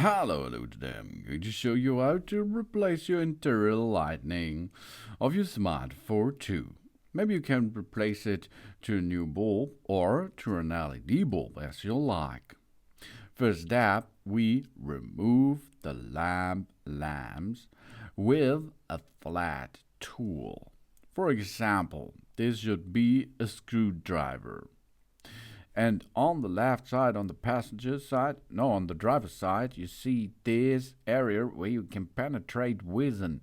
Hello today, I'm going to show you how to replace your interior lighting of your Smart Fortwo. Maybe you can replace it to a new bulb or to an LED bulb as you like. First step, we remove the lamps with a flat tool. For example, this should be a screwdriver. And on the left side, on the passenger side, no, on the driver's side, you see this area where you can penetrate with a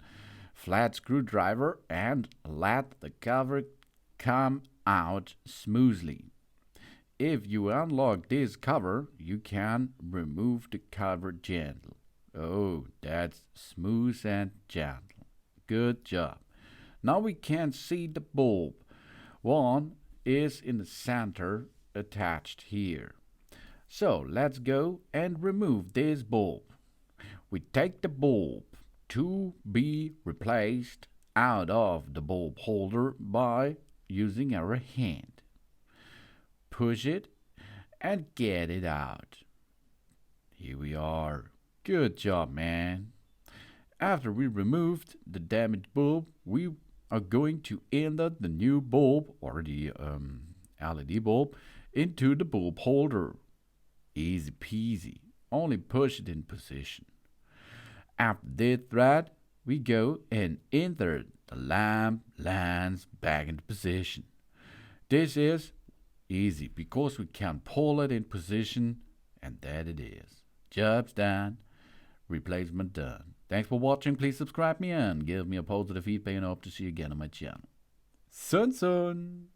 flat screwdriver and let the cover come out smoothly. If you unlock this cover, you can remove the cover gently. Oh, that's smooth and gentle. Good job. Now we can see the bulb. One is in the center attached here. So let's go and remove this bulb. We take the bulb to be replaced out of the bulb holder by using our hand. Push it and get it out. Here we are. Good job, man. After we removed the damaged bulb, we are going to insert the new bulb or the LED bulb into the bulb holder. Easy peasy. Only push it in position. After this thread, we go and insert the lamp lands back into position. This is easy because we can pull it in position, and that it is. Job's done. Replacement done. Thanks for watching. Please subscribe me and give me a positive feedback, and I hope to see you again on my channel. Sun.